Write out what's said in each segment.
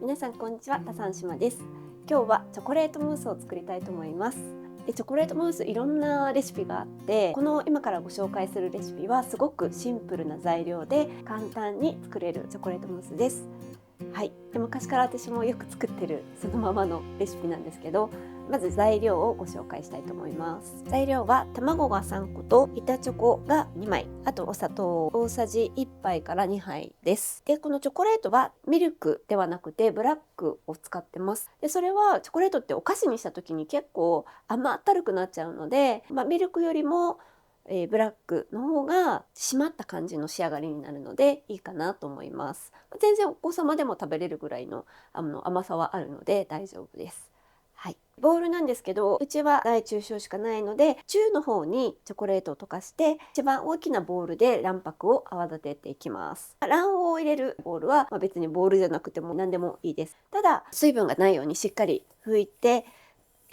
皆さんこんにちは、タサン島です。今日はチョコレートムースを作りたいと思います。でチョコレートムースいろんなレシピがあって、この今からご紹介するレシピはすごくシンプルな材料で簡単に作れるチョコレートムースです。はい、で昔から私もよく作ってるそのままのレシピなんですけど、まず材料をご紹介したいと思います。材料は卵が3個と板チョコが2枚、あとお砂糖大さじ1杯から2杯です。でこのチョコレートはミルクではなくてブラックを使ってます。でそれはチョコレートってお菓子にした時に結構甘ったるくなっちゃうので、ミルクよりもブラックの方が締まった感じの仕上がりになるのでいいかなと思います。全然お子様でも食べれるぐらいの甘さはあるので大丈夫です。はい、ボウルなんですけど、うちは大中小しかないので中の方にチョコレートを溶かして一番大きなボウルで卵白を泡立てていきます。卵黄を入れるボウルは、別にボウルじゃなくても何でもいいです。ただ水分がないようにしっかり拭いて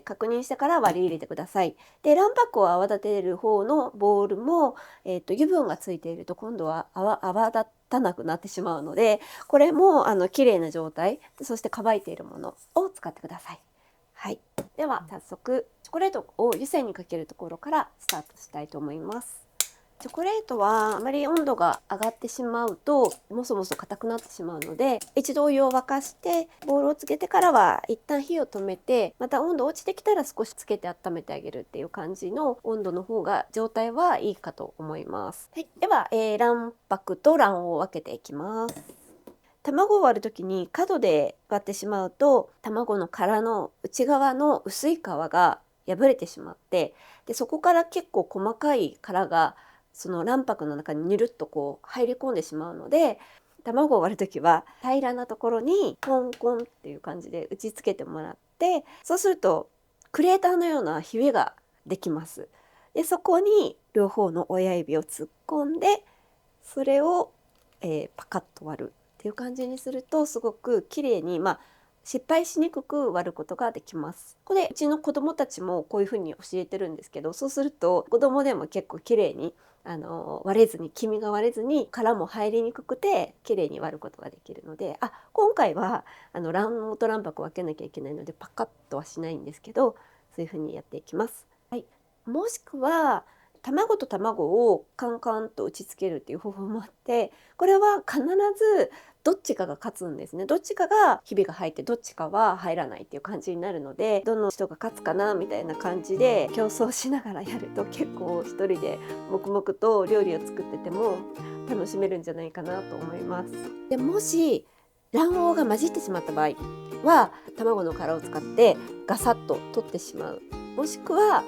確認してから割り入れてください。で卵白を泡立てる方のボウルも、油分がついていると今度は泡立たなくなってしまうので、これも綺麗な状態、そして乾いているものを使ってください。はい、では早速チョコレートを湯煎にかけるところからスタートしたいと思います。チョコレートはあまり温度が上がってしまうともそもそ硬くなってしまうので、一度お湯を沸かしてボウルをつけてからは一旦火を止めて、また温度落ちてきたら少しつけて温めてあげるっていう感じの温度の方が状態はいいかと思います。はい、では、卵白と卵黄を分けていきます。卵を割る時に角で割ってしまうと卵の殻の内側の薄い皮が破れてしまって、でそこから結構細かい殻がその卵白の中にニュルッとこう入り込んでしまうので、卵を割る時は平らなところにコンコンっていう感じで打ち付けてもらって、そうするとクレーターのようなひびができます。でそこに両方の親指を突っ込んでそれを、パカッと割るっていう感じにするとすごく綺麗に、失敗しにくく割ることができます。これうちの子供たちもこういうふうに教えてるんですけど、そうすると子供でも結構綺麗に割れずに黄身が割れずに殻も入りにくくて綺麗に割ることができるので、今回は卵黄と卵白分けなきゃいけないのでパカッとはしないんですけど、そういうふうにやっていきます。はい、もしくは卵と卵をカンカンと打ちつけるっていう方法もあって、これは必ずどっちかが勝つんですね。どっちかがひびが入ってどっちかは入らないっていう感じになるので、どの人が勝つかなみたいな感じで競争しながらやると結構一人で黙々と料理を作ってても楽しめるんじゃないかなと思います。でもし卵黄が混じってしまった場合は卵の殻を使ってガサッと取ってしまう。もしくは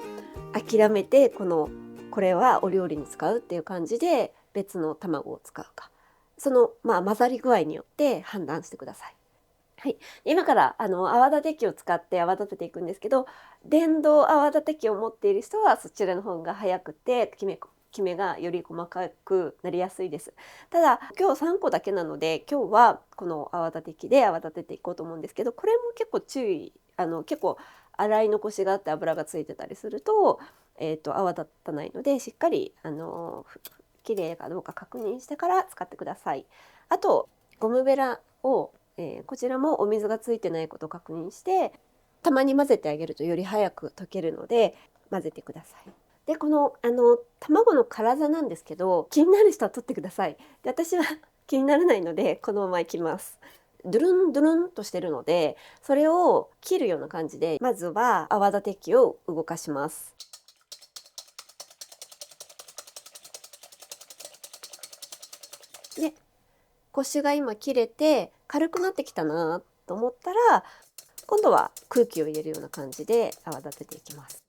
諦めてこれはお料理に使うっていう感じで別の卵を使うか、その混ざり具合によって判断してください。はい、今から泡立て器を使って泡立てていくんですけど、電動泡立て器を持っている人はそちらの方が早くてきめがより細かくなりやすいです。ただ今日3個だけなので今日はこの泡立て器で泡立てていこうと思うんですけど、これも結構注意、結構洗い残しがあって油がついてたりすると、泡立たないのでしっかり綺麗かどうか確認してから使ってください。あとゴムベラを、こちらもお水がついてないことを確認してたまに混ぜてあげるとより早く溶けるので混ぜてください。でこの卵の体なんですけど、気になる人は取ってください。で私は気にならないのでこのままいきます。ドゥルンドゥルンとしてるので、それを切るような感じでまずは泡立て器を動かします。で腰が今切れて軽くなってきたなと思ったら今度は空気を入れるような感じで泡立てていきます。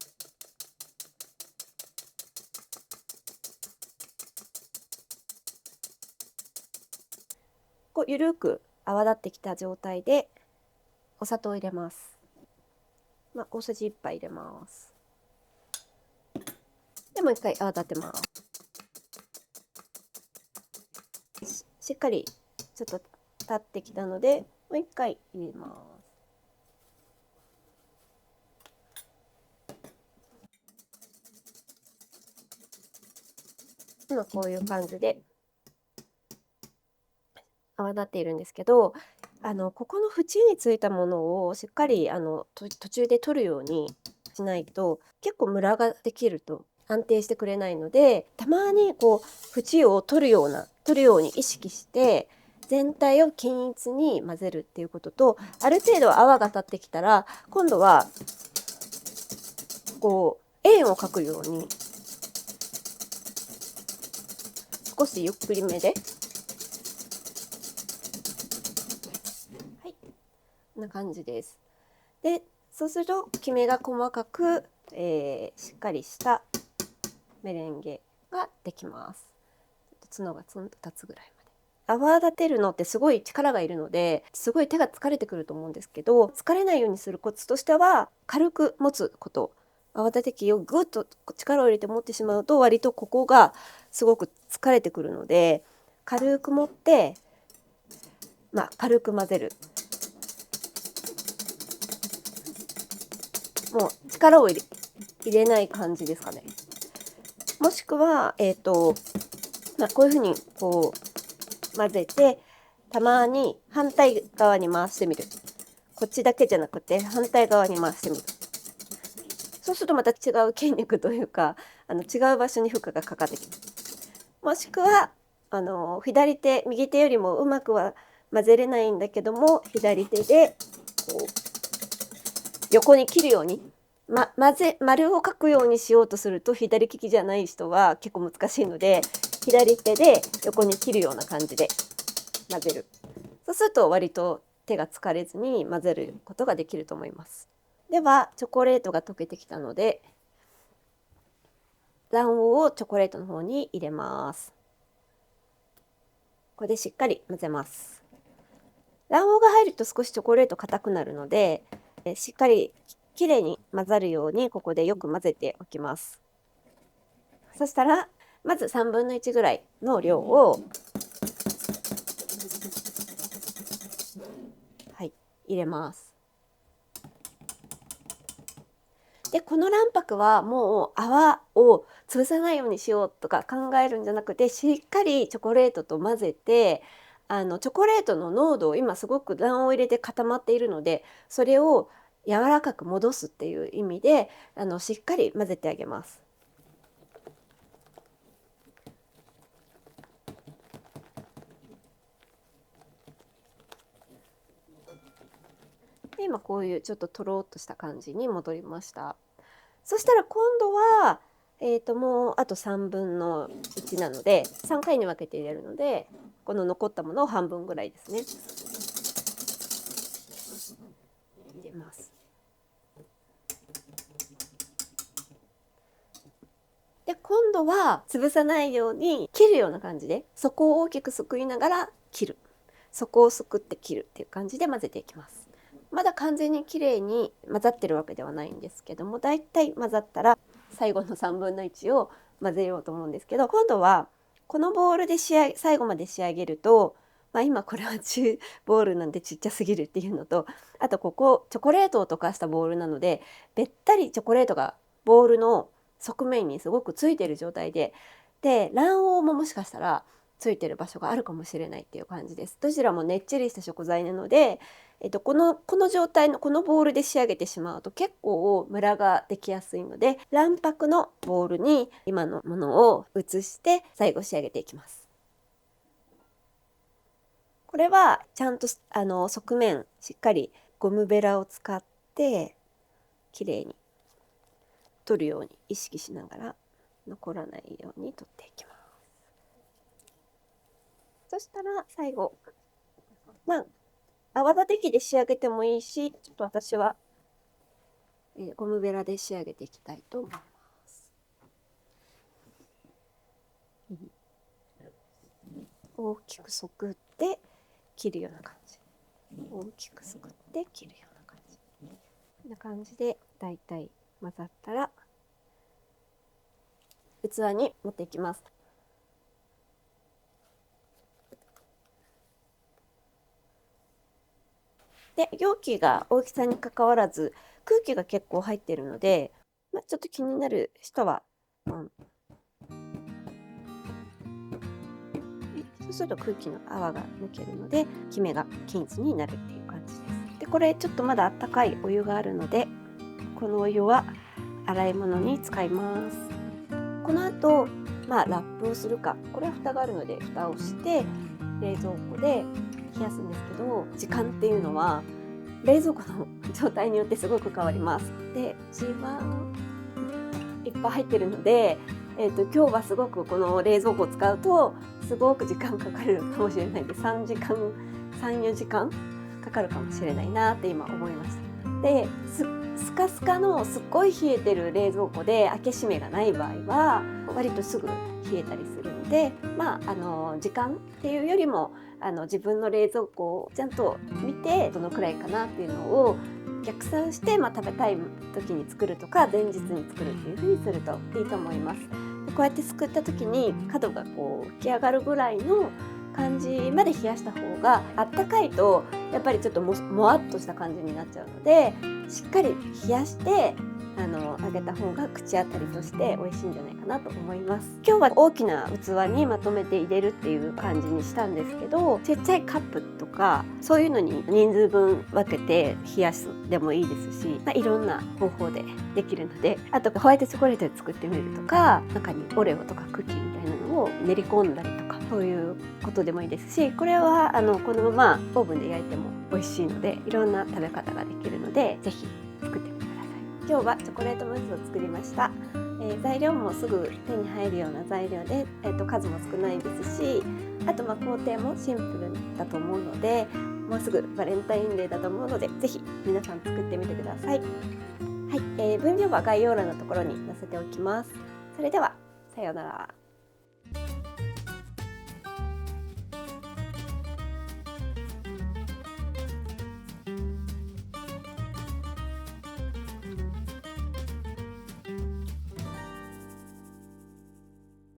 ゆるく泡立ってきた状態でお砂糖を入れます。大さじ1杯入れます。でもう一回泡立てます。しっかりちょっと立ってきたのでもう一回入れます。こういう感じで泡立っているんですけど、ここの縁についたものをしっかり途中で取るようにしないと結構ムラができると安定してくれないので、たまにこう縁を取るように意識して全体を均一に混ぜるっていうことと、ある程度泡が立ってきたら今度はこう円を描くように少しゆっくりめで、はい、こんな感じです。でそうするときめが細かく、しっかりしたメレンゲができます。角がツンと立つぐらいまで泡立てるのってすごい力がいるのですごい手が疲れてくると思うんですけど、疲れないようにするコツとしては軽く持つこと。泡立て器をぐっと力を入れて持ってしまうと割とここがすごく疲れてくるので、軽く持って、軽く混ぜる。もう力を入れない感じですかね。もしくは、こういうふうにこう混ぜてたまに反対側に回してみる。こっちだけじゃなくて反対側に回してみる。そうするとまた違う筋肉というか違う場所に負荷がかかってきます。もしくは左手右手よりもうまくは混ぜれないんだけども、左手でこう横に切るように、丸を描くようにしようとすると左利きじゃない人は結構難しいので、左手で横に切るような感じで混ぜる。そうすると割と手が疲れずに混ぜることができると思います。ではチョコレートが溶けてきたので卵黄をチョコレートの方に入れます。ここでしっかり混ぜます。卵黄が入ると少しチョコレート硬くなるので、しっかりきれいに混ざるようにここでよく混ぜておきます。そしたらまず1/3分の1ぐらいの量を、入れます。でこの卵白はもう泡を潰さないようにしようとか考えるんじゃなくて、しっかりチョコレートと混ぜてチョコレートの濃度を今すごく卵黄を入れて固まっているので、それを柔らかく戻すっていう意味でしっかり混ぜてあげます。で今こういうちょっととろっとした感じに戻りました。そしたら今度は、もうあと1/3の1なので3回に分けて入れるので、この残ったものを半分ぐらいですね入れます。で今度は潰さないように切るような感じで底を大きくすくいながら切る、底をすくって切るっていう感じで混ぜていきます。まだ完全にきれいに混ざってるわけではないんですけども、だいたい混ざったら最後の1/3の1を混ぜようと思うんですけど、今度はこのボウルで最後まで仕上げると、今これは中ボウルなんでちっちゃすぎるっていうのと、あとここチョコレートを溶かしたボウルなのでべったりチョコレートがボウルの側面にすごくついてる状態で、卵黄ももしかしたらついてる場所があるかもしれないっていう感じです。どちらもねっちりした食材なので、この状態のこのボウルで仕上げてしまうと結構ムラができやすいので、卵白のボウルに今のものを移して最後仕上げていきます。これはちゃんと側面しっかりゴムベラを使ってきれいに取るように意識しながら残らないように取っていきます。そしたら最後泡立て器で仕上げてもいいし、ちょっと私は、ゴムベラで仕上げていきたいと思います。大きくすくって切るような感じ。大きくすくって切るような感じ。こんな感じでだいたい混ざったら器に持っていきます。で容器が大きさにかかわらず空気が結構入っているので、ちょっと気になる人は、そうすると空気の泡が抜けるのでキメが均一になるっていう感じです。でこれちょっとまだあったかいお湯があるので、このお湯は洗い物に使います。この後、ラップをするか、これは蓋があるので蓋をして冷蔵庫で冷やすんですけど、時間っていうのは冷蔵庫の状態によってすごく変わります。でうちはいっぱい入ってるので、今日はすごくこの冷蔵庫を使うとすごく時間かかるかもしれないんで、3、4時間かかるかもしれないなって今思いました。でスカスカのすっごい冷えてる冷蔵庫で開け閉めがない場合は割とすぐ冷えたりするので、時間っていうよりも自分の冷蔵庫をちゃんと見てどのくらいかなっていうのを逆算して、食べたい時に作るとか前日に作るっていう風にするといいと思います。でこうやってすくった時に角がこう浮き上がるぐらいの感じまで冷やした方が、あったかいとやっぱりちょっともわっとした感じになっちゃうので、しっかり冷やして揚げた方が口当たりとして美味しいんじゃないかなと思います。今日は大きな器にまとめて入れるっていう感じにしたんですけど、ちっちゃいカップとかそういうのに人数分分けて冷やすでもいいですし、いろんな方法でできるので、あとホワイトチョコレートで作ってみるとか、中にオレオとかクッキーみたいなのを練り込んだりとか、そういうことでもいいですし、これはこのままオーブンで焼いても美味しいので、いろんな食べ方ができるのでぜひ作ってみてください。今日はチョコレートムースを作りました。材料もすぐ手に入るような材料で、数も少ないですし、あと工程もシンプルだと思うので、もうすぐバレンタインデーだと思うのでぜひ皆さん作ってみてください。はい、分量は概要欄のところに載せておきます。それではさようなら。